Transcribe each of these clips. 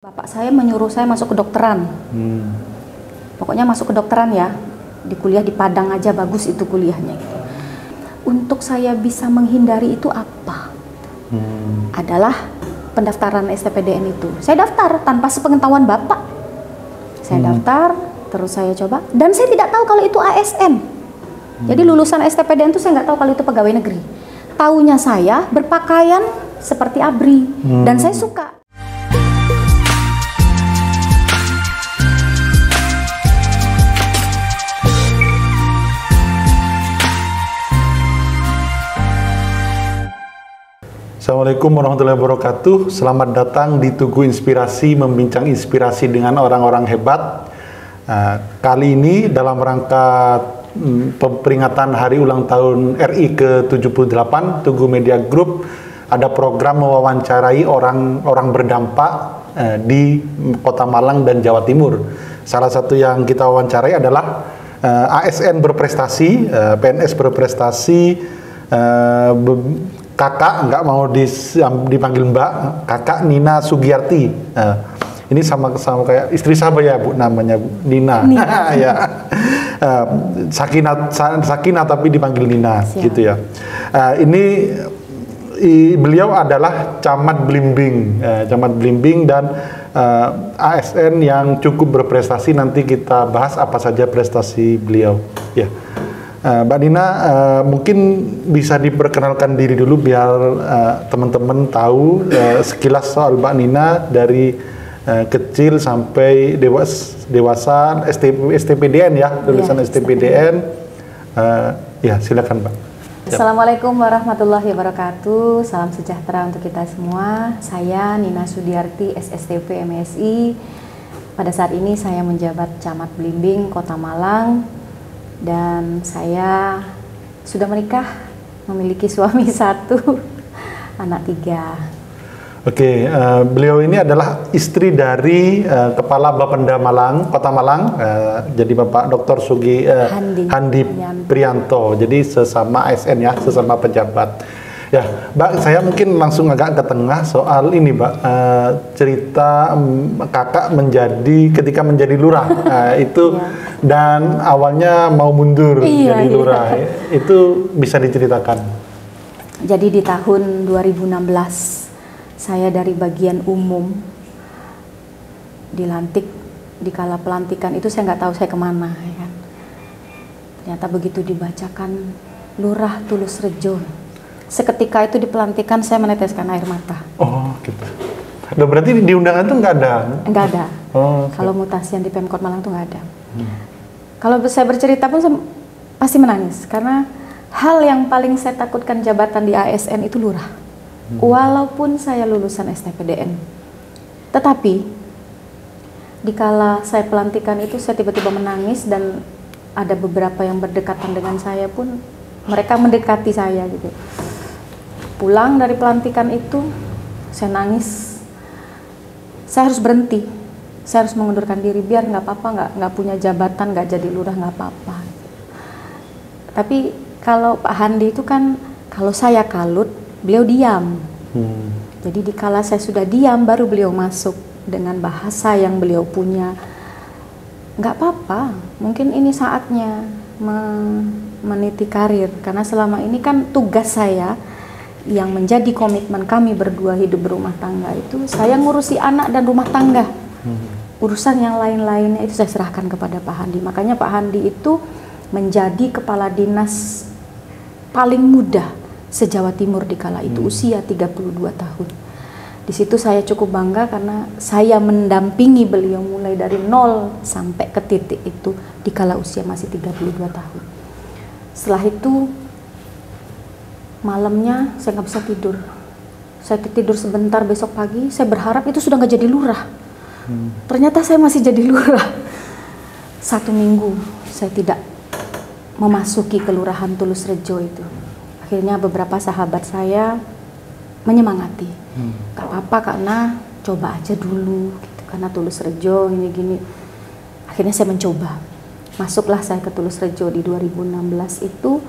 Bapak saya menyuruh saya masuk kedokteran. Pokoknya masuk kedokteran ya. Di kuliah di Padang aja bagus itu kuliahnya. Gitu. Untuk saya bisa menghindari itu apa? Adalah pendaftaran STPDN itu. Saya daftar tanpa sepengetahuan Bapak. Saya daftar, terus saya coba. Dan saya tidak tahu kalau itu ASN. Jadi lulusan STPDN itu saya nggak tahu kalau itu pegawai negeri. Taunya saya berpakaian seperti ABRI. Dan saya suka. Assalamualaikum warahmatullahi wabarakatuh. Selamat datang di Tugu Inspirasi, membincang inspirasi dengan orang-orang hebat. Kali ini dalam rangka peringatan Hari Ulang Tahun RI ke-78, Tugu Media Group ada program mewawancarai orang berdampak di Kota Malang dan Jawa Timur. Salah satu yang kita wawancarai adalah ASN berprestasi, PNS berprestasi, kakak, nggak mau dipanggil mbak, kakak Nina Sugiyarti. Ini sama kayak istri saya ya Bu, namanya Bu Nina. Ya. Sakinah tapi dipanggil Nina. Siap. Gitu ya. Beliau adalah Camat Blimbing dan ASN yang cukup berprestasi. Nanti kita bahas apa saja prestasi beliau. Ya. Mbak Nina, mungkin bisa diperkenalkan diri dulu biar teman-teman tahu sekilas soal Mbak Nina dari kecil sampai dewasa STPDN ya, lulusan STPDN. Ya, silakan Mbak. Assalamualaikum warahmatullahi wabarakatuh. Salam sejahtera untuk kita semua. Saya Nina Sugiyarti, SSTP MSI. Pada saat ini saya menjabat Camat Blimbing Kota Malang. Dan saya sudah menikah, memiliki suami 1, anak 3. Oke, beliau ini adalah istri dari Kepala Bapenda Malang, Kota Malang, jadi Bapak Dr. Handi Prianto, jadi sesama ASN ya, sesama pejabat. Ya, Mbak, saya mungkin langsung agak ke tengah soal ini, Mbak, cerita kakak ketika menjadi lurah, itu dan awalnya mau mundur jadi lurah, itu bisa diceritakan. Jadi di tahun 2016 saya dari bagian umum dilantik, di kala pelantikan itu saya nggak tahu saya kemana, ya kan. Ternyata begitu dibacakan Lurah Tulus Rejo, seketika itu di pelantikan saya meneteskan air mata. Oh, gitu. Nah, berarti di undangan itu nggak ada? Nggak ada. Oh, okay. Kalau mutasian di Pemkot Malang itu nggak ada. Kalau saya bercerita pun saya pasti menangis karena hal yang paling saya takutkan jabatan di ASN itu lurah. Walaupun saya lulusan STPDN, tetapi dikala saya pelantikan itu saya tiba-tiba menangis dan ada beberapa yang berdekatan dengan saya pun mereka mendekati saya gitu. Pulang dari pelantikan itu saya nangis, saya harus berhenti, saya harus mengundurkan diri biar nggak apa-apa, nggak punya jabatan, nggak jadi lurah nggak apa-apa. Tapi kalau Pak Handi itu kan kalau saya kalut beliau diam. Jadi dikala saya sudah diam baru beliau masuk dengan bahasa yang beliau punya. Nggak apa-apa, mungkin ini saatnya meniti karir karena selama ini kan tugas saya yang menjadi komitmen kami berdua hidup berumah tangga itu saya ngurusi anak dan rumah tangga. Urusan yang lain-lainnya itu saya serahkan kepada Pak Handi. Makanya Pak Handi itu menjadi kepala dinas paling muda se-Jawa Timur di kala itu, usia 32 tahun. Di situ saya cukup bangga karena saya mendampingi beliau mulai dari nol sampai ke titik itu di kala usia masih 32 tahun. Setelah itu malamnya saya nggak bisa tidur. Saya tidur sebentar, besok pagi saya berharap itu sudah nggak jadi lurah. Ternyata saya masih jadi lurah. 1 minggu saya tidak memasuki kelurahan Tulus Rejo itu. Akhirnya beberapa sahabat saya menyemangati, gak apa-apa karena coba aja dulu gitu, karena Tulus Rejo gini-gini. Akhirnya saya mencoba, masuklah saya ke Tulus Rejo di 2016 itu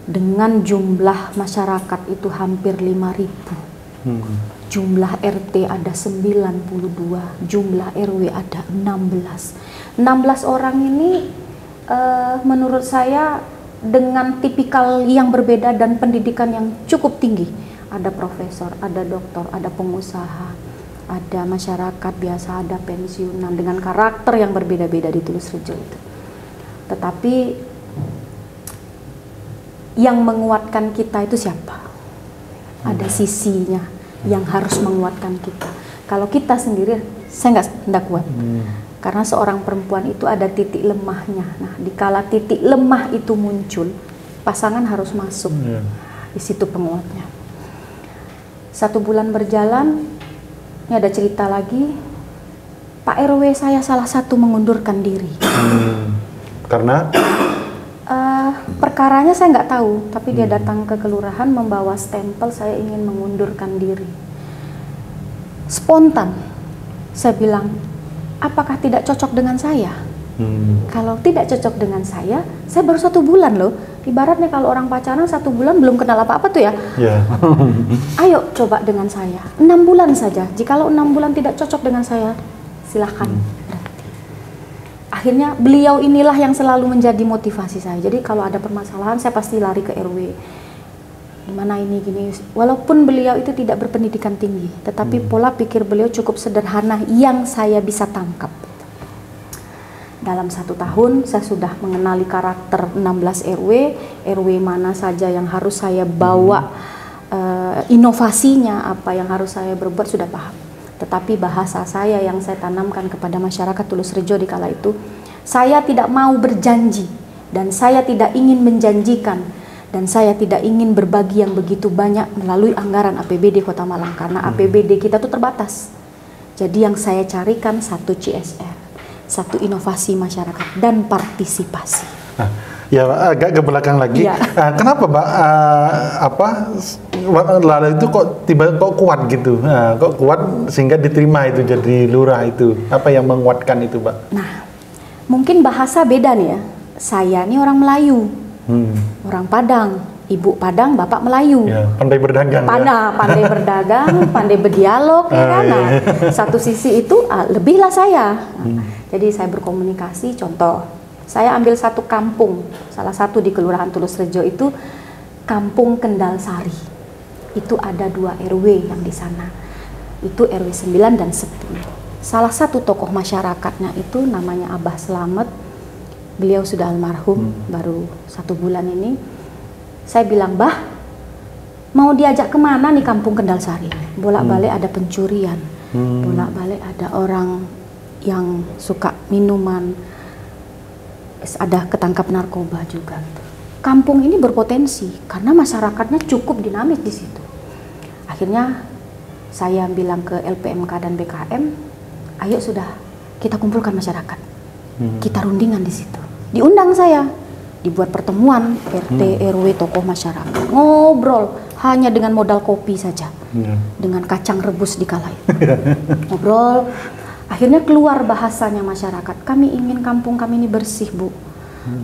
dengan jumlah masyarakat itu hampir 5.000. Jumlah RT ada 92, jumlah RW ada 16. 16 orang ini menurut saya dengan tipikal yang berbeda dan pendidikan yang cukup tinggi. Ada profesor, ada doktor, ada pengusaha, ada masyarakat biasa, ada pensiunan dengan karakter yang berbeda-beda di Tulus Rejo itu. Tetapi yang menguatkan kita itu siapa? Ada sisinya yang harus menguatkan kita. Kalau kita sendiri, saya nggak kuat. Karena seorang perempuan itu ada titik lemahnya. Nah, dikala titik lemah itu muncul, pasangan harus masuk. Di situ penguatnya. 1 bulan berjalan, ini ada cerita lagi. Pak RW saya salah satu mengundurkan diri. Karena? Perkaranya saya nggak tahu, tapi dia datang ke kelurahan membawa stempel saya ingin mengundurkan diri. Spontan, saya bilang, apakah tidak cocok dengan saya? Kalau tidak cocok dengan saya baru 1 bulan loh. Ibaratnya kalau orang pacaran 1 bulan belum kenal apa-apa tuh ya. Ayo coba dengan saya, 6 bulan saja. Jikalau 6 bulan tidak cocok dengan saya, silahkan. Akhirnya beliau inilah yang selalu menjadi motivasi saya. Jadi kalau ada permasalahan saya pasti lari ke RW. Gimana ini gini. Walaupun beliau itu tidak berpendidikan tinggi, tetapi pola pikir beliau cukup sederhana yang saya bisa tangkap. Dalam 1 tahun saya sudah mengenali karakter 16 RW mana saja yang harus saya bawa, inovasinya apa yang harus saya berbuat sudah paham. Tetapi bahasa saya yang saya tanamkan kepada masyarakat Tulus Rejo di kala itu, saya tidak mau berjanji dan saya tidak ingin menjanjikan dan saya tidak ingin berbagi yang begitu banyak melalui anggaran APBD Kota Malang karena APBD kita tuh terbatas. Jadi yang saya carikan 1 CSR, 1 inovasi masyarakat dan partisipasi. Ya, agak ke belakang lagi. Kenapa, Mbak? Lala itu kok kuat gitu? Kok kuat sehingga diterima itu jadi lurah itu? Apa yang menguatkan itu, Mbak? Nah, mungkin bahasa beda nih ya. Saya nih orang Melayu, orang Padang, Ibu Padang, Bapak Melayu. Ya, pandai berdagang. Pandai berdagang, pandai berdialog, ya kan? Nah, satu sisi itu lebihlah saya. Jadi saya berkomunikasi. Contoh. Saya ambil 1 kampung, salah satu di Kelurahan Tulus Rejo itu Kampung Kendal Sari. Itu ada 2 RW yang di sana. Itu RW 9 dan 10. Salah satu tokoh masyarakatnya itu namanya Abah Slamet. Beliau sudah almarhum, baru 1 bulan ini. Saya bilang, "Bah, mau diajak kemana nih Kampung Kendal Sari? Bolak-balik ada pencurian, bolak-balik ada orang yang suka minuman, ada ketangkap narkoba juga. Kampung ini berpotensi karena masyarakatnya cukup dinamis di situ." Akhirnya saya bilang ke LPMK dan BKM, ayo sudah kita kumpulkan masyarakat, kita rundingan di situ. Diundang saya, dibuat pertemuan RT, RW, tokoh masyarakat, ngobrol hanya dengan modal kopi saja, dengan kacang rebus di kala itu. Ngobrol. Akhirnya keluar bahasanya masyarakat, kami ingin kampung kami ini bersih, Bu.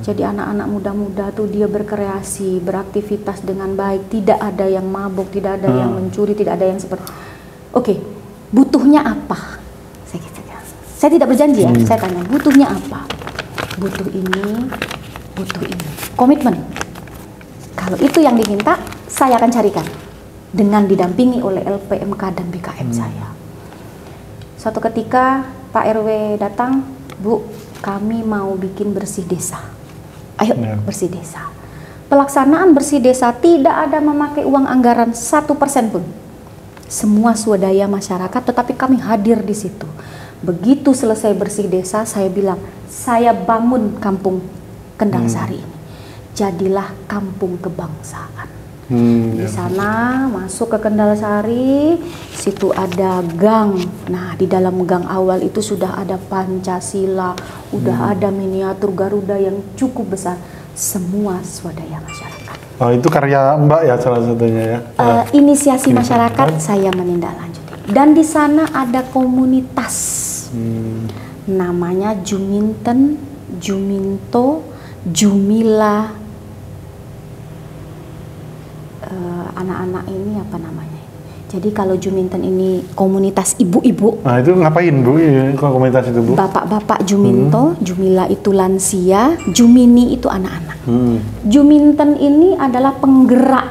Jadi anak-anak muda-muda tuh dia berkreasi, beraktivitas dengan baik, tidak ada yang mabuk, tidak ada yang mencuri, tidak ada yang seperti. Oke, butuhnya apa? Saya tidak berjanji ya, saya tanya, butuhnya apa? Butuh ini, butuh ini. Komitmen. Kalau itu yang diminta, saya akan carikan dengan didampingi oleh LPMK dan BKM saya. Suatu ketika Pak RW datang, "Bu, kami mau bikin bersih desa. Ayo bersih desa." Pelaksanaan bersih desa tidak ada memakai uang anggaran 1% pun. Semua swadaya masyarakat, tetapi kami hadir di situ. Begitu selesai bersih desa, saya bilang, saya bangun Kampung Kendal Sari ini. Jadilah kampung kebangsaan. Di sana masuk ke Kendal Sari, situ ada gang. Nah, di dalam gang awal itu sudah ada Pancasila, udah ada miniatur Garuda yang cukup besar. Semua swadaya masyarakat. Oh, itu karya Mbak ya salah satunya ya? Inisiasi masyarakat saya menindaklanjuti. Dan di sana ada komunitas. Namanya Juminten, Juminto, Jumila. Anak-anak ini apa namanya? Jadi kalau Juminten ini komunitas ibu-ibu. Nah itu ngapain Bu, komunitas itu Bu? Bapak-bapak Juminto, Jumila itu lansia, Jumini itu anak-anak. Juminten ini adalah penggerak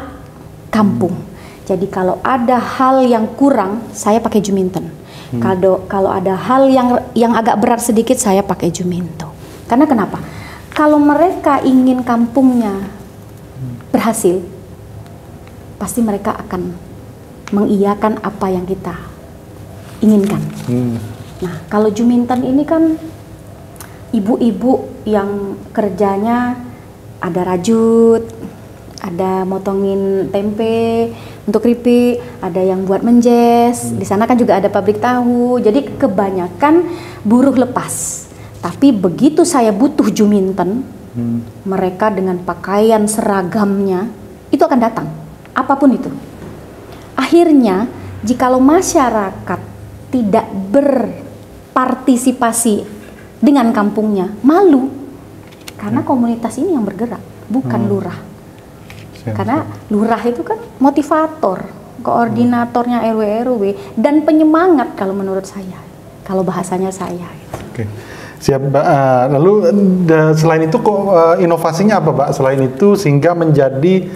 kampung. Jadi kalau ada hal yang kurang, saya pakai Juminten. Kalau ada hal yang agak berat sedikit, saya pakai Juminto. Karena kenapa? Kalau mereka ingin kampungnya berhasil, pasti mereka akan mengiyakan apa yang kita inginkan. Nah, kalau Juminten ini kan ibu-ibu yang kerjanya ada rajut, ada motongin tempe untuk keripik, ada yang buat menjes. Di sana kan juga ada pabrik tahu. Jadi kebanyakan buruh lepas. Tapi begitu saya butuh Juminten, mereka dengan pakaian seragamnya itu akan datang, apapun itu. Akhirnya, jikalau masyarakat tidak berpartisipasi dengan kampungnya, malu. Karena komunitas ini yang bergerak, bukan lurah. Karena lurah itu kan motivator, koordinatornya RW-RW, dan penyemangat kalau menurut saya, kalau bahasanya saya. Oke. Siap, Mbak. Lalu selain itu kok inovasinya apa, Mbak? Selain itu sehingga menjadi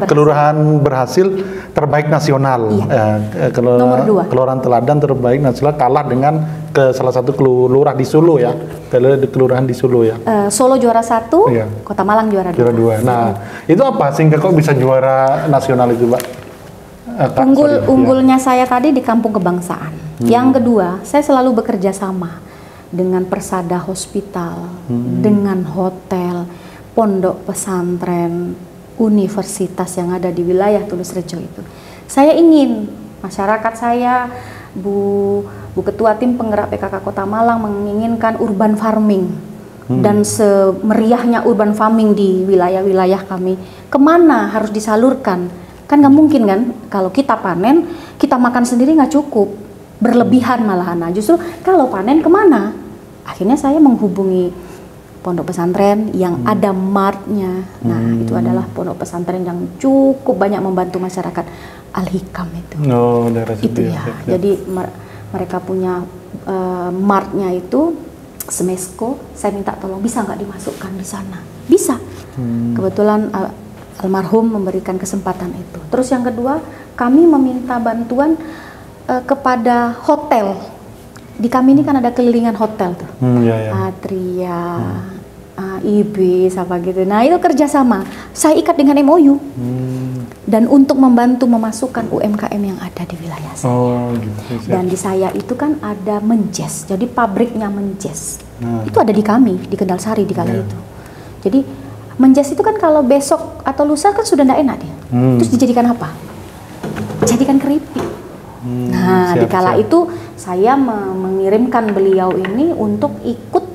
kelurahan berhasil terbaik nasional. Nomor 2. Kelurahan teladan terbaik nasional, kalah dengan salah satu kelurahan di Solo ya. Kelurahan di Solo ya. Solo juara 1, Kota Malang juara 2. Juara 2. Nah, itu apa sehingga kok bisa juara nasional itu, Mbak? Unggulnya saya tadi di Kampung Kebangsaan. Yang kedua, saya selalu bekerja sama dengan Persada Hospital, dengan hotel, pondok pesantren, universitas yang ada di wilayah Tulus Rejo itu. Saya ingin masyarakat saya, Bu Ketua Tim Penggerak PKK Kota Malang menginginkan urban farming. Dan semeriahnya urban farming di wilayah-wilayah kami, kemana harus disalurkan? Kan nggak mungkin kan, kalau kita panen, kita makan sendiri nggak cukup, berlebihan malahan. Nah, justru kalau panen kemana? Akhirnya saya menghubungi pondok pesantren yang ada martnya. Nah, itu adalah pondok pesantren yang cukup banyak membantu masyarakat. Al-Hikam itu. Itu ya. Jadi mereka punya martnya itu Semesko. Saya minta tolong bisa nggak dimasukkan di sana? Bisa. Kebetulan almarhum memberikan kesempatan itu. Terus yang kedua, kami meminta bantuan kepada hotel. Di kami ini kan ada kelilingan hotel tuh, Atria, Ibis, apa gitu. Nah itu kerjasama, saya ikat dengan MOU. Dan untuk membantu memasukkan UMKM yang ada di wilayah saya. Dan di saya itu kan ada Menjes, jadi pabriknya Menjes. Itu ada di kami, di Kendal Sari di kala itu. Jadi Menjes itu kan kalau besok atau lusa kan sudah tidak enak dia. Terus dijadikan apa? Jadikan keripik. Nah, di kala itu saya mengirimkan beliau ini untuk ikut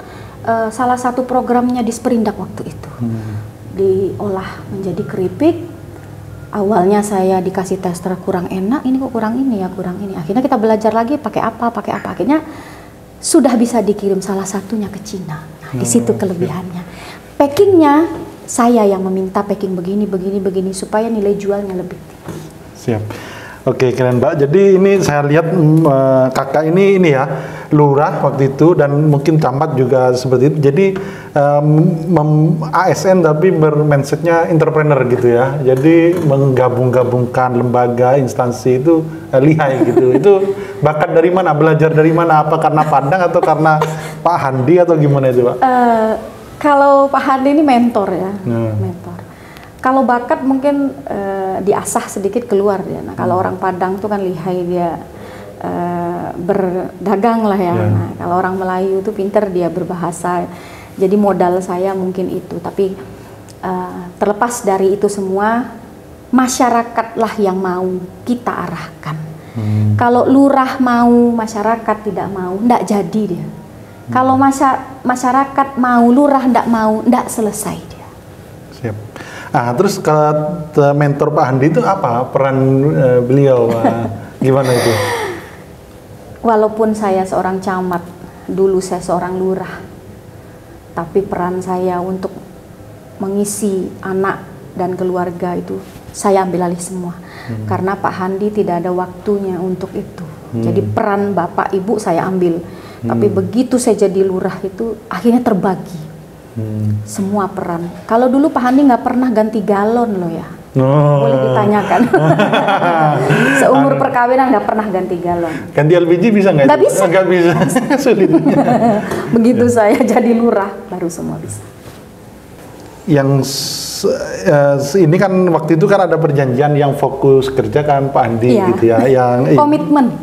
salah satu programnya di Sperindak waktu itu. Diolah menjadi keripik. Awalnya saya dikasih tester kurang enak, ini kok kurang ini ya, kurang ini. Akhirnya kita belajar lagi pakai apa. Akhirnya sudah bisa dikirim salah satunya ke Cina. Nah, di situ kelebihannya. Packingnya saya yang meminta packing begini supaya nilai jualnya lebih tinggi. Siap. Oke, keren Mbak. Jadi ini saya lihat kakak ini ya lurah waktu itu dan mungkin camat juga seperti itu. Jadi ASN tapi bermindsetnya entrepreneur gitu ya. Jadi menggabung-gabungkan lembaga, instansi itu lihai gitu. Itu bakat dari mana? Belajar dari mana? Apa karena pandang atau karena Pak Handi atau gimana itu, Pak? Kalau Pak Handi ini mentor ya, mentor. Kalau bakat mungkin diasah sedikit keluar ya. Nah, kalau orang Padang tuh kan lihai dia berdagang lah ya. Nah, kalau orang Melayu tuh pinter dia berbahasa. Jadi modal saya mungkin itu. Tapi terlepas dari itu semua, masyarakatlah yang mau kita arahkan. Kalau lurah mau, masyarakat tidak mau, ndak jadi dia. Kalau masyarakat mau, lurah ndak mau, ndak selesai dia. Siap. Ah, terus kalau mentor Pak Handi itu apa peran beliau? Gimana itu? Walaupun saya seorang camat, dulu saya seorang lurah, tapi peran saya untuk mengisi anak dan keluarga itu saya ambil alih semua. Karena Pak Handi tidak ada waktunya untuk itu. Jadi peran Bapak Ibu saya ambil. Tapi begitu saya jadi lurah itu akhirnya terbagi. Semua peran. Kalau dulu Pak Handi nggak pernah ganti galon loh ya. Boleh ditanyakan. Seumur perkawinan nggak pernah ganti galon. Ganti LPG bisa nggak? Nggak bisa. Nggak bisa. Sulit. Begitu saya jadi lurah baru semua bisa. Yang ini kan waktu itu kan ada perjanjian yang fokus kerja kan Pak Andi gitu ya, yang komitmen.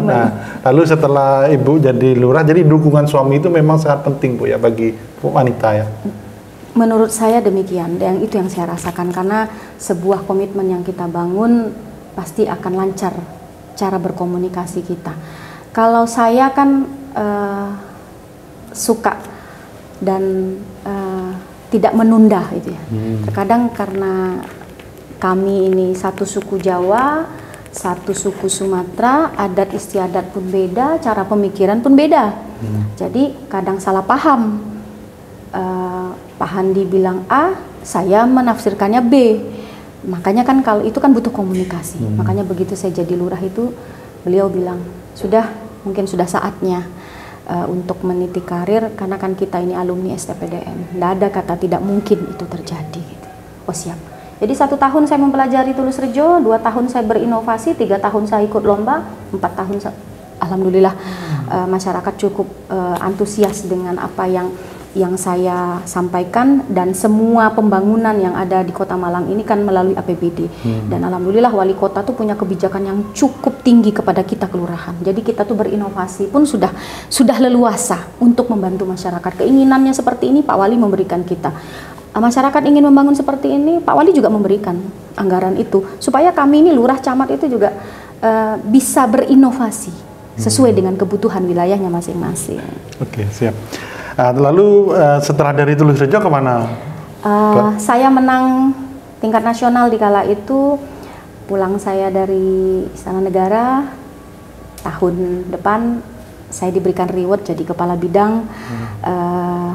Nah, lalu setelah Ibu jadi lurah, jadi dukungan suami itu memang sangat penting Bu ya bagi wanita ya. Menurut saya demikian, dan itu yang saya rasakan karena sebuah komitmen yang kita bangun pasti akan lancar cara berkomunikasi kita. Kalau saya kan suka dan tidak menunda itu ya. Terkadang karena kami ini satu suku Jawa, satu suku Sumatera, adat istiadat pun beda, cara pemikiran pun beda. Jadi kadang salah paham. Pak Handi bilang A, saya menafsirkannya B. Makanya kan kalau itu kan butuh komunikasi. Makanya begitu saya jadi lurah itu, beliau bilang, mungkin sudah saatnya untuk meniti karir, karena kan kita ini alumni STPDN, tidak ada kata tidak mungkin itu terjadi gitu. Oh siap. Jadi 1 tahun saya mempelajari Tulus Rejo, 2 tahun saya berinovasi, 3 tahun saya ikut lomba, 4 tahun alhamdulillah masyarakat cukup antusias dengan apa yang saya sampaikan, dan semua pembangunan yang ada di Kota Malang ini kan melalui APBD. Dan alhamdulillah wali kota tuh punya kebijakan yang cukup tinggi kepada kita kelurahan. Jadi kita tuh berinovasi pun sudah leluasa untuk membantu masyarakat. Keinginannya seperti ini Pak Wali memberikan kita. Masyarakat ingin membangun seperti ini, Pak Wali juga memberikan anggaran itu supaya kami ini lurah camat itu juga bisa berinovasi sesuai dengan kebutuhan wilayahnya masing-masing. Oke, siap. Lalu setelah dari Tulus Rejo kemana? Saya menang tingkat nasional di kala itu. Pulang saya dari Istana Negara, tahun depan saya diberikan reward jadi kepala bidang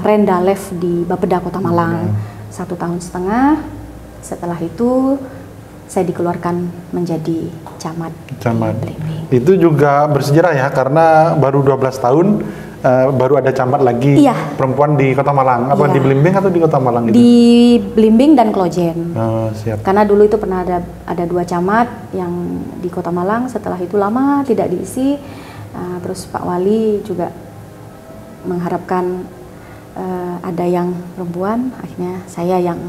Rendalef di Bapeda Kota Malang. 1,5 tahun. Setelah itu saya dikeluarkan menjadi camat. Itu juga bersejarah ya, karena baru 12 tahun baru ada camat lagi perempuan di Kota Malang. Apa di Blimbing atau di Kota Malang gitu? Di Blimbing dan Klojen. Siap. Karena dulu itu pernah ada 2 camat yang di Kota Malang, setelah itu lama tidak diisi. Terus Pak Wali juga mengharapkan ada yang perempuan, akhirnya saya yang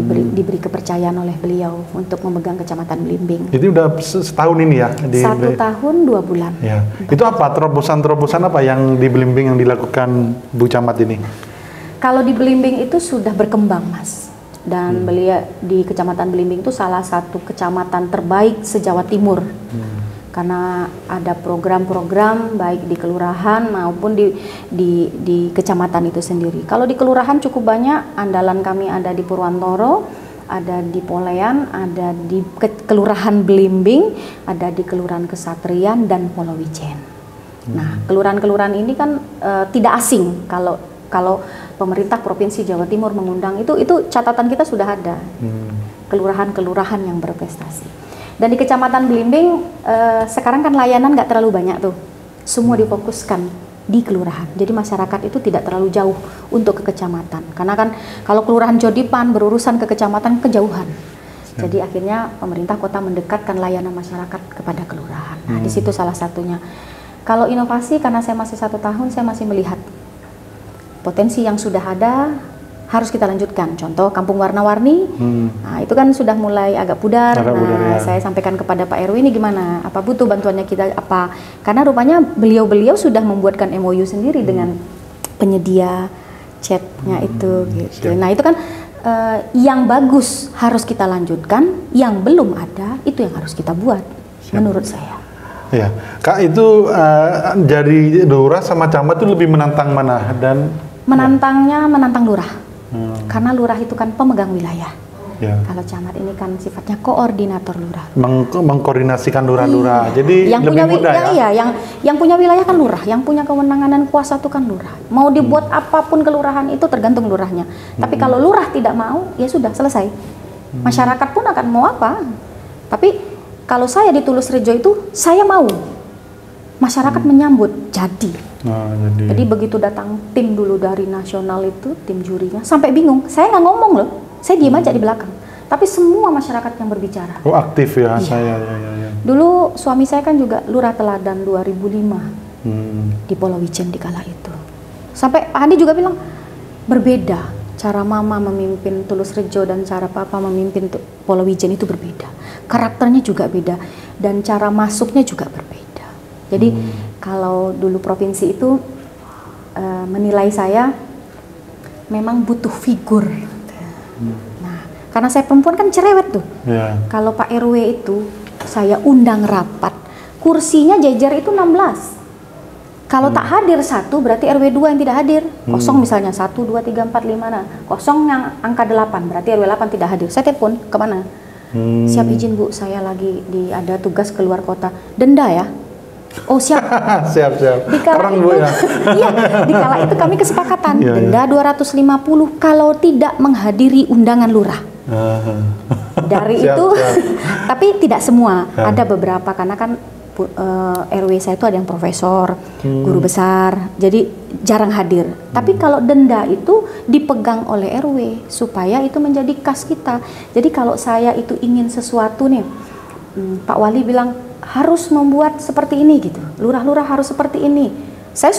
diberi kepercayaan oleh beliau untuk memegang Kecamatan Blimbing. Itu udah setahun ini ya? 1 tahun 2 bulan. Ya. Itu apa terobosan-terobosan apa yang di Blimbing yang dilakukan Bu Camat ini? Kalau di Blimbing itu sudah berkembang Mas, dan beliau di Kecamatan Blimbing itu salah satu kecamatan terbaik se-Jawa Timur. Karena ada program-program baik di kelurahan maupun di kecamatan itu sendiri. Kalau di kelurahan cukup banyak, andalan kami ada di Purwantoro, ada di Polean, ada di Kelurahan Blimbing, ada di Kelurahan Kesatrian dan Polowijen. Nah, kelurahan-kelurahan ini kan tidak asing kalau pemerintah Provinsi Jawa Timur mengundang itu catatan kita sudah ada. Kelurahan-kelurahan yang berprestasi. Dan di Kecamatan Blimbing sekarang kan layanan nggak terlalu banyak tuh, semua difokuskan di kelurahan. Jadi masyarakat itu tidak terlalu jauh untuk ke kecamatan, karena kan kalau kelurahan Jodipan berurusan ke kecamatan kejauhan. Jadi akhirnya pemerintah kota mendekatkan layanan masyarakat kepada kelurahan. Nah, di situ salah satunya. Kalau inovasi, karena saya masih 1 tahun, saya masih melihat potensi yang sudah ada harus kita lanjutkan. Contoh Kampung Warna-Warni, nah itu kan sudah mulai agak pudar. Saya sampaikan kepada Pak RW ini gimana, apa butuh bantuannya kita apa? Karena rupanya beliau juga membuatkan MOU sendiri dengan penyedia chatnya itu. Gitu. Nah itu kan yang bagus harus kita lanjutkan, yang belum ada itu yang harus kita buat. Menurut saya. Ya, Kak itu jadi lurah sama camat itu lebih menantang mana? Dan menantang lurah. Karena lurah itu kan pemegang wilayah. Ya. Kalau camat ini kan sifatnya koordinator lurah. Mengkoordinasikan lurah-lurah. Iya. Jadi yang lebih punya mudah ya. Iya, yang punya wilayah kan lurah, yang punya kewenangan dan kuasa itu kan lurah. Mau dibuat apapun kelurahan itu tergantung lurahnya. Tapi kalau lurah tidak mau, ya sudah selesai. Masyarakat pun akan mau apa. Tapi kalau saya di Tulus Rejo itu saya mau. Masyarakat menyambut jadi. Jadi begitu datang tim dulu dari nasional itu, tim jurinya, sampai bingung. Saya nggak ngomong loh, saya diam aja di belakang. Tapi semua masyarakat yang berbicara. Oh aktif ya, Iya. saya. Dulu suami saya kan juga lurah teladan 2005 di Polowijen di kala itu. Sampai Pak Handi juga bilang berbeda cara mama memimpin Tulus Rejo dan cara papa memimpin Polowijen itu berbeda. Karakternya juga beda dan cara masuknya juga berbeda. Jadi kalau dulu provinsi itu menilai saya memang butuh figur. Nah, karena saya perempuan kan cerewet tuh. Yeah. Kalau Pak RW itu saya undang rapat, kursinya jajar itu 16. Kalau tak hadir satu berarti RW 2 yang tidak hadir. Kosong misalnya 1, 2, 3, 4, 5. Nah, kosong yang angka 8 berarti RW 8 tidak hadir. Saya telepon kemana? Siap izin Bu, saya lagi ada tugas keluar kota. Denda ya? Oh siap. Siap. Dikala Orang itu, Bu ya. iya, dikala itu kami kesepakatan Iya, denda 250 kalau tidak menghadiri undangan lurah. Dari Siap. tapi tidak semua, ada beberapa karena kan RW saya itu ada yang profesor, guru besar, jadi jarang hadir. Tapi kalau denda itu dipegang oleh RW supaya itu menjadi kas kita. Jadi kalau saya itu ingin sesuatu nih, Pak Wali bilang harus membuat seperti ini gitu, lurah-lurah harus seperti ini. Saya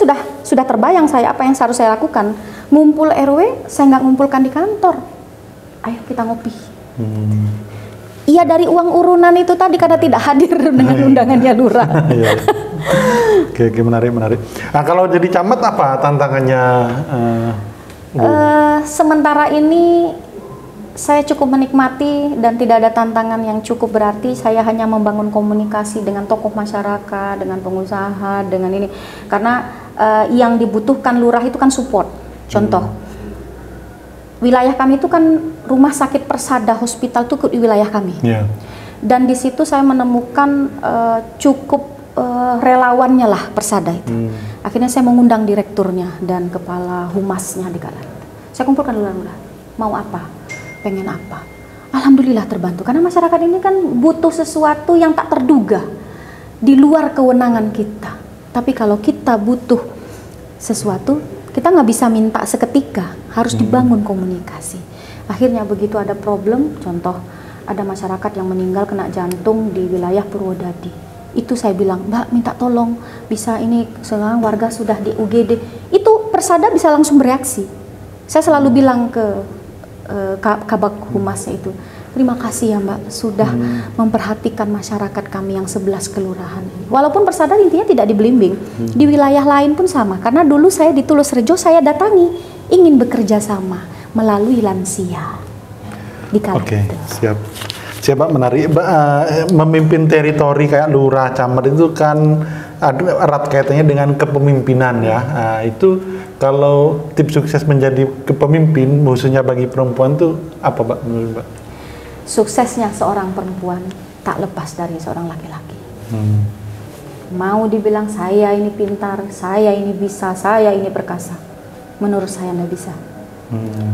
sudah terbayang saya apa yang harus saya lakukan. Ngumpul RW, saya nggak ngumpulkan di kantor. Ayo kita ngopi. Iya dari uang urunan itu tadi karena tidak hadir dengan undangannya lurah. Oke, menarik. Nah kalau jadi camat apa tantangannya? Sementara ini saya cukup menikmati dan tidak ada tantangan yang cukup berarti. Saya hanya membangun komunikasi dengan tokoh masyarakat, dengan pengusaha, dengan ini. Karena yang dibutuhkan lurah itu kan support. Contoh, wilayah kami itu kan rumah sakit Persada Hospital itu di wilayah kami. Yeah. Dan di situ saya menemukan cukup relawannya lah Persada itu. Akhirnya saya mengundang direkturnya dan kepala humasnya di kala itu. Saya kumpulkan lurah-lurah. Mau apa? Pengen apa? Alhamdulillah terbantu karena masyarakat ini kan butuh sesuatu yang tak terduga di luar kewenangan kita. Tapi kalau kita butuh sesuatu, kita nggak bisa minta seketika, harus dibangun komunikasi. Akhirnya begitu ada problem, contoh ada masyarakat yang meninggal kena jantung di wilayah Purwodadi. Itu saya bilang, Mbak minta tolong, bisa ini sekarang warga sudah di UGD. Itu Persada bisa langsung bereaksi. Saya selalu bilang ke Kabak Humasnya itu, terima kasih ya Mbak sudah memperhatikan masyarakat kami yang 11 kelurahan ini. Walaupun Persada intinya tidak di Belimbing, di wilayah lain pun sama. Karena dulu saya di Tulus Rejo saya datangi ingin bekerja sama melalui lansia. Oke, siap. Siapa menarik memimpin teritori kayak lurah camat itu kan ada erat kaitannya dengan kepemimpinan ya. Itu kalau tips sukses menjadi kepemimpin khususnya bagi perempuan tuh apa Mbak menurut Mbak? Suksesnya seorang perempuan tak lepas dari seorang laki-laki. Mau dibilang saya ini pintar, saya ini bisa, saya ini perkasa, menurut saya nggak bisa.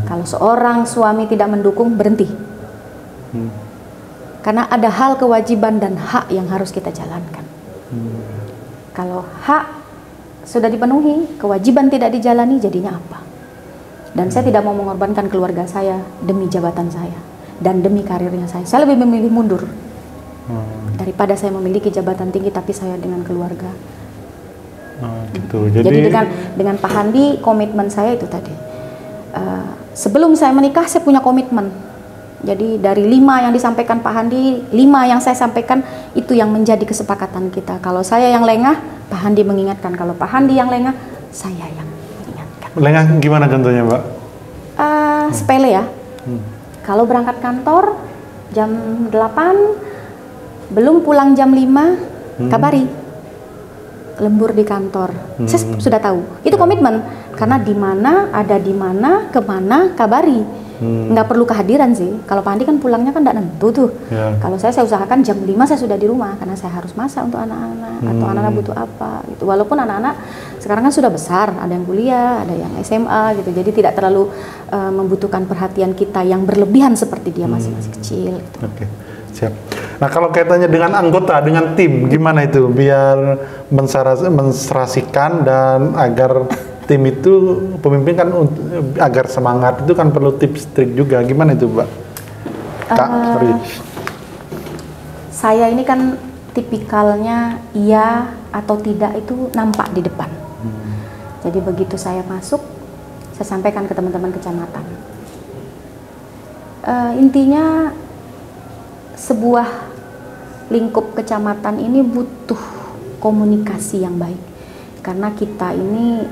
Kalau seorang suami tidak mendukung, berhenti. Karena ada hal kewajiban dan hak yang harus kita jalankan. Kalau hak sudah dipenuhi, kewajiban tidak dijalani, jadinya apa? Dan saya tidak mau mengorbankan keluarga saya demi jabatan saya dan demi karirnya saya. Saya lebih memilih mundur daripada saya memiliki jabatan tinggi tapi saya dengan keluarga. Gitu. Jadi dengan Pak Handi komitmen saya itu tadi. Sebelum saya menikah saya punya komitmen. Jadi dari 5 yang disampaikan Pak Handi, 5 yang saya sampaikan itu yang menjadi kesepakatan kita. Kalau saya yang lengah, Pak Handi mengingatkan. Kalau Pak Handi yang lengah, saya yang mengingatkan. Lengah gimana contohnya Mbak? Sepele ya. Kalau berangkat kantor jam 8, belum pulang jam 5, kabari. Lembur di kantor. Saya sudah tahu. Itu komitmen. Karena di mana, ada di mana, kemana, kabari. Nggak perlu kehadiran sih. Kalau Pak Andi kan pulangnya kan nggak nentu tuh. Kalau saya usahakan jam 5 saya sudah di rumah karena saya harus masak untuk anak-anak atau anak-anak butuh apa gitu. Walaupun anak-anak sekarang kan sudah besar, ada yang kuliah, ada yang SMA gitu. Jadi tidak terlalu membutuhkan perhatian kita yang berlebihan seperti dia masih kecil gitu. Oke. Siap. Nah, kalau kaitannya dengan anggota, dengan tim, gimana itu biar menserasikan dan agar tim itu pemimpin kan agar semangat itu kan perlu tips trik juga. Gimana itu, Mbak? Kak, sorry. Saya ini kan tipikalnya iya atau tidak itu nampak di depan. Jadi begitu saya masuk, saya sampaikan ke teman-teman kecamatan. Intinya sebuah lingkup kecamatan ini butuh komunikasi yang baik. Karena kita ini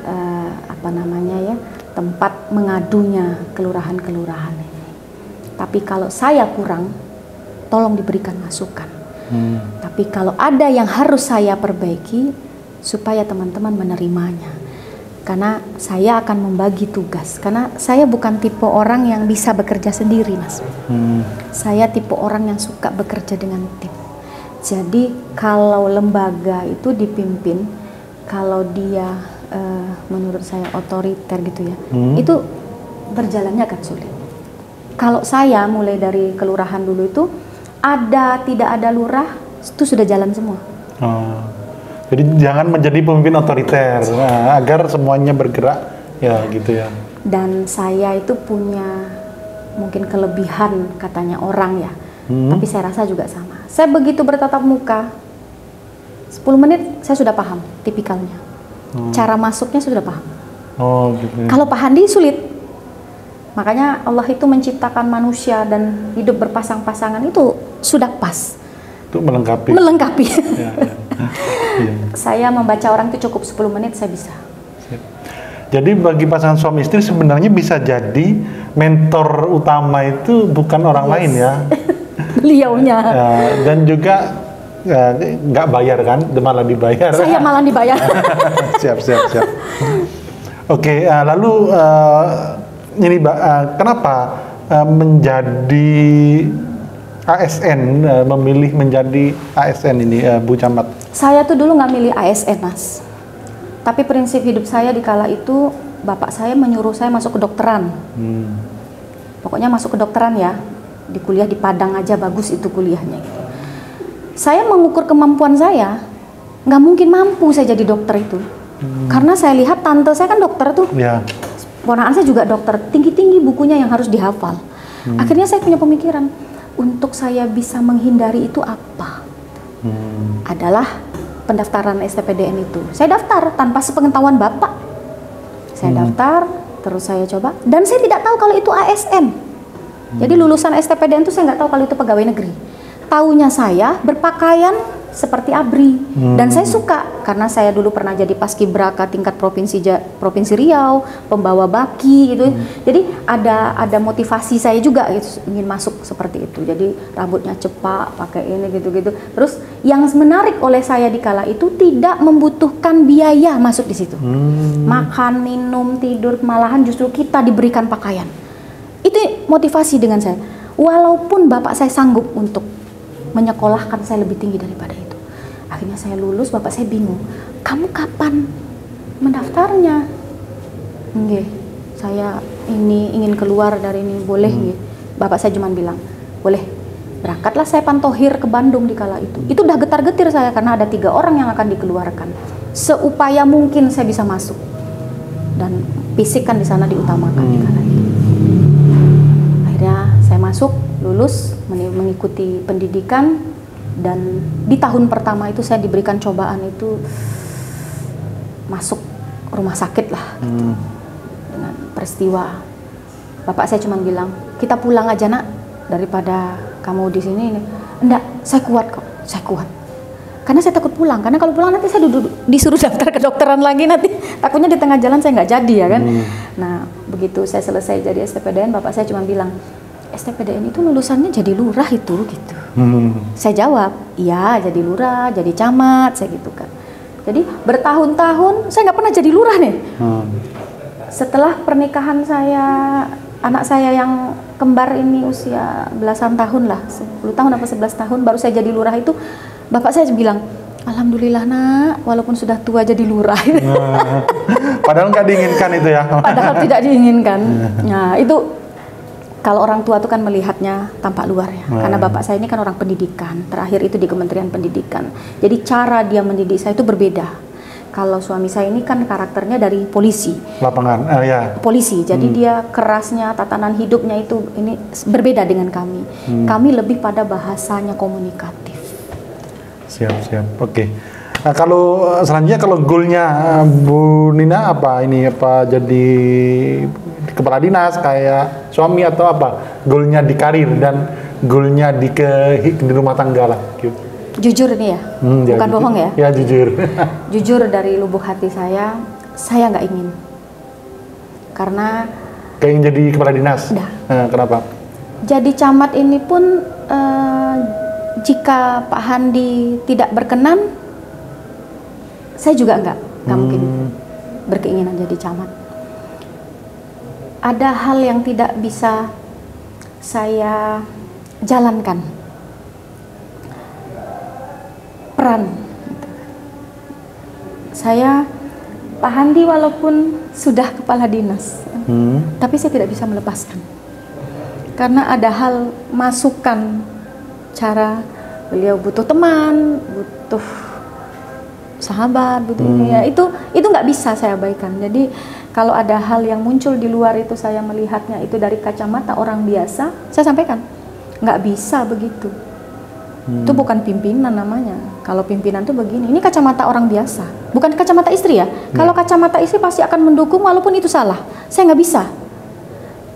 tempat mengadunya kelurahan-kelurahan ini. Tapi kalau saya kurang, tolong diberikan masukan. Tapi kalau ada yang harus saya perbaiki, supaya teman-teman menerimanya. Karena saya akan membagi tugas. Karena saya bukan tipe orang yang bisa bekerja sendiri, Mas. Saya tipe orang yang suka bekerja dengan tim. Jadi kalau lembaga itu dipimpin, kalau dia menurut saya otoriter gitu ya, itu berjalannya akan sulit. Kalau saya mulai dari kelurahan dulu itu tidak ada lurah, itu sudah jalan semua. Jadi jangan menjadi pemimpin otoriter, agar semuanya bergerak ya gitu ya. Dan saya itu punya mungkin kelebihan katanya orang ya, tapi saya rasa juga sama. Saya begitu bertatap muka, 10 menit saya sudah paham tipikalnya. Cara masuknya sudah paham. Gitu. Kalau Pak Handi sulit. Makanya Allah itu menciptakan manusia dan hidup berpasang-pasangan itu sudah pas. Itu melengkapi. Ya. Saya membaca orang itu cukup 10 menit saya bisa. Jadi bagi pasangan suami istri sebenarnya bisa jadi mentor utama itu bukan orang lain ya. Beliaunya. Dan juga nggak bayar kan, malah dibayar. Saya malah dibayar. Siap. Oke, lalu ini Mbak, kenapa menjadi ASN, memilih menjadi ASN ini, Bu Camat? Saya tuh dulu nggak milih ASN, Mas. Tapi prinsip hidup saya di kala itu, bapak saya menyuruh saya masuk kedokteran. Pokoknya masuk kedokteran ya, di kuliah di Padang aja bagus itu kuliahnya. Gitu. Saya mengukur kemampuan saya, nggak mungkin mampu saya jadi dokter itu. Karena saya lihat tante saya kan dokter tuh. Ponakan saya juga dokter, tinggi-tinggi bukunya yang harus dihafal. Akhirnya saya punya pemikiran, untuk saya bisa menghindari itu apa? Adalah pendaftaran STPDN itu. Saya daftar tanpa sepengetahuan bapak. Saya daftar, terus saya coba, dan saya tidak tahu kalau itu ASN. Jadi lulusan STPDN itu saya nggak tahu kalau itu pegawai negeri. Taunya saya berpakaian seperti ABRI, dan saya suka karena saya dulu pernah jadi paskibraka tingkat provinsi Riau, pembawa baki gitu. Jadi ada motivasi saya juga gitu, ingin masuk seperti itu. Jadi rambutnya cepak, pakai ini gitu-gitu. Terus yang menarik oleh saya di kala itu tidak membutuhkan biaya masuk di situ. Makan, minum, tidur, malahan justru kita diberikan pakaian. Itu motivasi dengan saya. Walaupun bapak saya sanggup untuk menyekolahkan saya lebih tinggi daripada itu. Akhirnya saya lulus, bapak saya bingung. Kamu kapan mendaftarnya? Nggih, saya ini ingin keluar dari ini, boleh nggih? Bapak saya cuma bilang, boleh. Berangkatlah saya pantohir ke Bandung di kala itu. Itu udah getar-getir saya karena ada 3 orang yang akan dikeluarkan. Seupaya mungkin saya bisa masuk. Dan fisik kan di sana diutamakan di kala itu. Akhirnya saya masuk, lulus, mengikuti pendidikan, dan di tahun pertama itu saya diberikan cobaan itu masuk rumah sakit lah gitu. Dengan peristiwa bapak saya cuma bilang, kita pulang aja nak daripada kamu di sini. Enggak, saya kuat kok, saya kuat. Karena saya takut pulang, karena kalau pulang nanti saya disuruh daftar kedokteran lagi, nanti takutnya di tengah jalan saya nggak jadi ya kan. Nah begitu saya selesai jadi STPDN, bapak saya cuma bilang, STPDN itu lulusannya jadi lurah itu gitu. Saya jawab, iya jadi lurah, jadi camat, saya gitu kan. Jadi bertahun-tahun saya nggak pernah jadi lurah nih. Setelah pernikahan saya anak saya yang kembar ini usia belasan tahun lah, 10 tahun apa 11 tahun baru saya jadi lurah itu, bapak saya bilang, alhamdulillah nak, walaupun sudah tua jadi lurah. Padahal nggak diinginkan itu ya. Padahal tidak diinginkan. Nah itu kalau orang tua itu kan melihatnya tampak luar ya. Karena bapak saya ini kan orang pendidikan, terakhir itu di Kementerian Pendidikan. Jadi cara dia mendidik saya itu berbeda. Kalau suami saya ini kan karakternya dari polisi. Lapangan, ya. Polisi, jadi dia kerasnya, tatanan hidupnya itu ini berbeda dengan kami. Kami lebih pada bahasanya komunikatif. Siap. Oke. Nah, kalau selanjutnya kalau goalnya Bu Nina apa ini, apa jadi kepala dinas kayak suami atau apa? Goalnya di karir dan goalnya di rumah tangga lah. Gitu. Jujur nih ya, bukan bohong ya? Ya jujur. Jujur dari lubuk hati saya nggak ingin. Karena kayak jadi kepala dinas. Kenapa? Jadi camat ini pun jika Pak Handi tidak berkenan, saya juga nggak mungkin berkeinginan jadi camat. Ada hal yang tidak bisa saya jalankan, peran. Saya Pak Handi walaupun sudah kepala dinas, tapi saya tidak bisa melepaskan. Karena ada hal masukan, cara beliau butuh teman, butuh sahabat, butuh ini ya, itu nggak bisa saya abaikan. Jadi kalau ada hal yang muncul di luar itu saya melihatnya itu dari kacamata orang biasa, saya sampaikan nggak bisa begitu. Itu bukan pimpinan namanya. Kalau pimpinan tuh begini, ini kacamata orang biasa, bukan kacamata istri ya. Kalau kacamata istri pasti akan mendukung walaupun itu salah. Saya nggak bisa.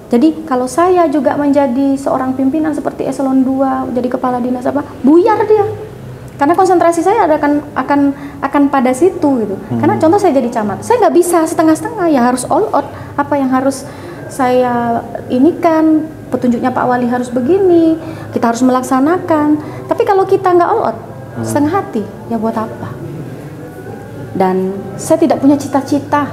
Jadi kalau saya juga menjadi seorang pimpinan seperti eselon 2, jadi kepala dinas apa, buyar dia. Karena konsentrasi saya akan pada situ gitu. Karena contoh saya jadi camat, saya nggak bisa setengah-setengah, ya harus all out. Apa yang harus saya ini kan, petunjuknya Pak Wali harus begini, kita harus melaksanakan. Tapi kalau kita nggak all out, setengah hati, ya buat apa? Dan saya tidak punya cita-cita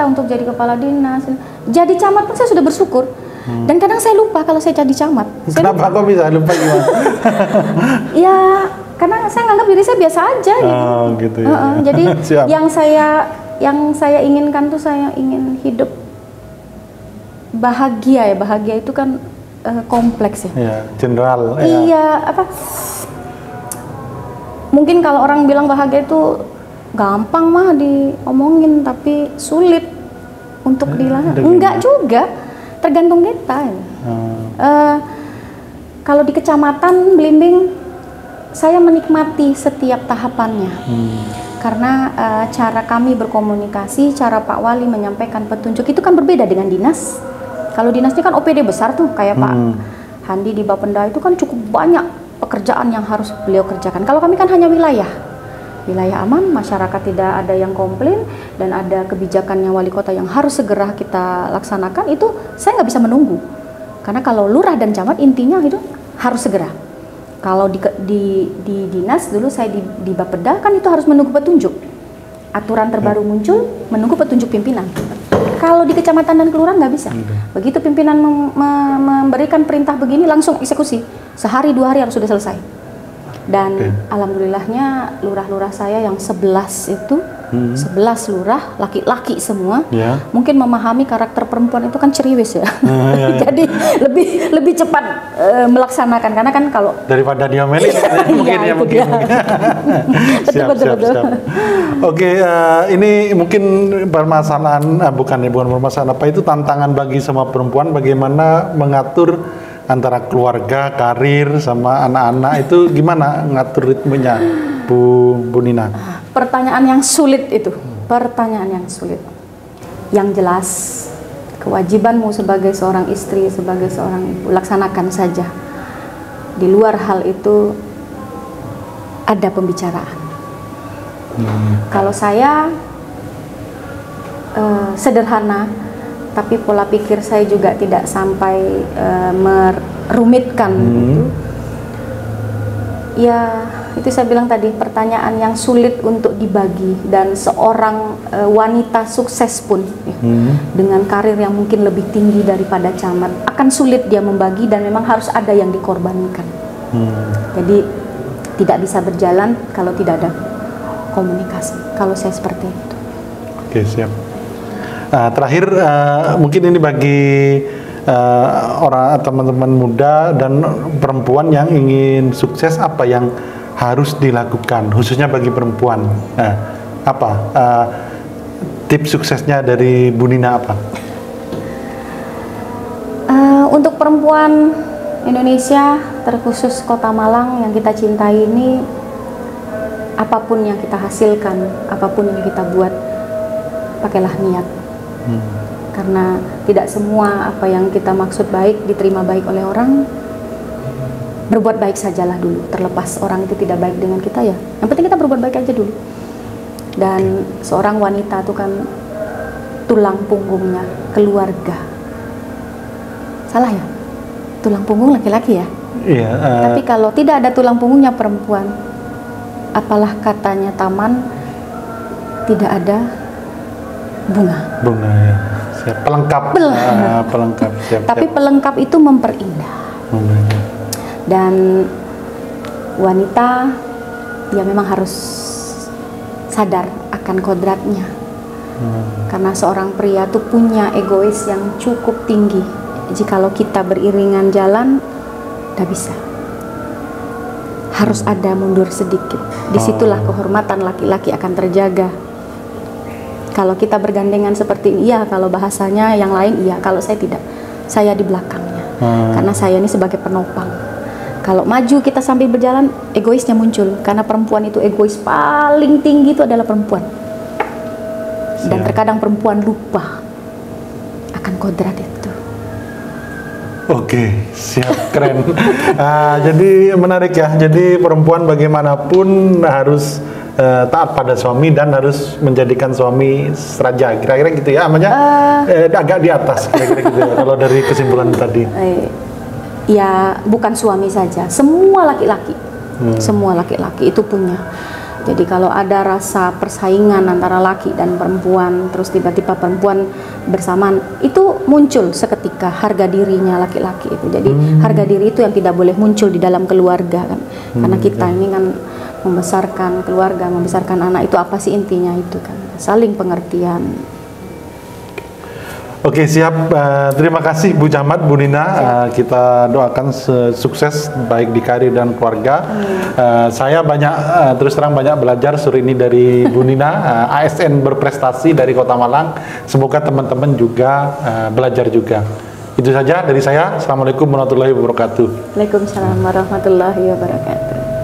untuk jadi kepala dinas. Jadi camat pun saya sudah bersyukur. Dan kadang saya lupa kalau saya jadi camat. Kenapa kok bisa lupa gimana? Ya, karena saya nganggap diri saya biasa aja gitu. Gitu ya. Jadi yang saya inginkan tuh saya ingin hidup bahagia ya. Bahagia itu kan kompleks ya. Iya, general. Iya, apa? Mungkin kalau orang bilang bahagia itu gampang mah diomongin, tapi sulit untuk dilakukan. Enggak juga, tergantung kita. Kalau di kecamatan Belimbing, saya menikmati setiap tahapannya. Karena cara kami berkomunikasi, cara Pak Wali menyampaikan petunjuk itu kan berbeda dengan dinas. Kalau dinasnya kan OPD besar tuh, kayak Pak Handi di Bapenda itu kan cukup banyak pekerjaan yang harus beliau kerjakan. Kalau kami kan hanya wilayah aman, masyarakat tidak ada yang komplain, dan ada kebijakannya wali kota yang harus segera kita laksanakan, itu saya nggak bisa menunggu. Karena kalau lurah dan camat intinya itu harus segera. Kalau di dinas dulu saya di Bapeda kan itu harus menunggu petunjuk. Aturan terbaru muncul, menunggu petunjuk pimpinan. Kalau di kecamatan dan kelurahan nggak bisa. Begitu pimpinan memberikan perintah begini, langsung eksekusi. Sehari 2 hari harus sudah selesai. Dan alhamdulillahnya lurah-lurah saya yang 11 itu 11 lurah laki-laki semua, mungkin memahami karakter perempuan itu kan ceriwis ya. Jadi lebih cepat melaksanakan, karena kan kalau daripada diomelin mungkin ya mungkin. Siap. Oke, ini mungkin permasalahan bukan permasalahan apa, itu tantangan bagi semua perempuan bagaimana mengatur antara keluarga, karir, sama anak-anak, itu gimana ngatur ritmenya, Bu Nina? Pertanyaan yang sulit itu, pertanyaan yang sulit. Yang jelas, kewajibanmu sebagai seorang istri, sebagai seorang ibu, laksanakan saja. Di luar hal itu, ada pembicaraan. Kalau saya sederhana, tapi pola pikir saya juga tidak sampai merumitkan gitu. Ya itu saya bilang tadi, pertanyaan yang sulit untuk dibagi, dan seorang wanita sukses pun ya, dengan karir yang mungkin lebih tinggi daripada camat akan sulit dia membagi, dan memang harus ada yang dikorbankan. Jadi tidak bisa berjalan kalau tidak ada komunikasi. Kalau saya seperti itu. Oke, siap. Terakhir mungkin ini bagi orang teman-teman muda dan perempuan yang ingin sukses, apa yang harus dilakukan khususnya bagi perempuan? Apa tips suksesnya dari Bu Nina apa? Untuk perempuan Indonesia, terkhusus Kota Malang yang kita cintai ini, apapun yang kita hasilkan, apapun yang kita buat, pakailah niat. Karena tidak semua apa yang kita maksud baik diterima baik oleh orang. Berbuat baik sajalah dulu, terlepas orang itu tidak baik dengan kita ya. Yang penting kita berbuat baik aja dulu. Dan seorang wanita itu kan tulang punggungnya keluarga. Salah ya? Tulang punggung laki-laki ya? Iya. Tapi kalau tidak ada tulang punggungnya perempuan, apalah katanya taman, tidak ada bunga. Bunga ya. Siap. Pelengkap. Pelengkap. Siap, Tapi pelengkap itu memperindah. Dan wanita ya memang harus sadar akan kodratnya. Karena seorang pria tuh punya egois yang cukup tinggi. Jikalau kita beriringan jalan, tidak bisa. Harus ada mundur sedikit. Disitulah kehormatan laki-laki akan terjaga. Kalau kita bergandengan seperti ini, iya. Kalau bahasanya yang lain, iya. Kalau saya tidak, saya di belakangnya. Karena saya ini sebagai penopang. Kalau maju kita sambil berjalan, egoisnya muncul. Karena perempuan itu egois paling tinggi itu adalah perempuan. Dan terkadang perempuan lupa akan kodrat itu. Oke, siap, keren. Jadi menarik ya. Jadi perempuan bagaimanapun harus taat pada suami dan harus menjadikan suami raja. Kira-kira gitu ya, namanya agak di atas. Kira-kira gitu ya, kalau dari kesimpulan tadi. Ya bukan suami saja, semua laki-laki, semua laki-laki itu punya. Jadi kalau ada rasa persaingan antara laki dan perempuan, terus tiba-tiba perempuan bersamaan, itu muncul seketika harga dirinya laki-laki itu. Jadi harga diri itu yang tidak boleh muncul di dalam keluarga kan, karena kita ini kan membesarkan keluarga, membesarkan anak, itu apa sih intinya itu kan, saling pengertian. Oke, siap. Terima kasih Bu Camat, Bu Nina. Kita doakan sukses baik di karir dan keluarga. Saya terus terang banyak belajar sore ini dari Bu Nina. ASN berprestasi dari Kota Malang. Semoga teman-teman juga belajar juga. Itu saja dari saya. Assalamualaikum warahmatullahi wabarakatuh. Waalaikumsalam warahmatullahi wabarakatuh.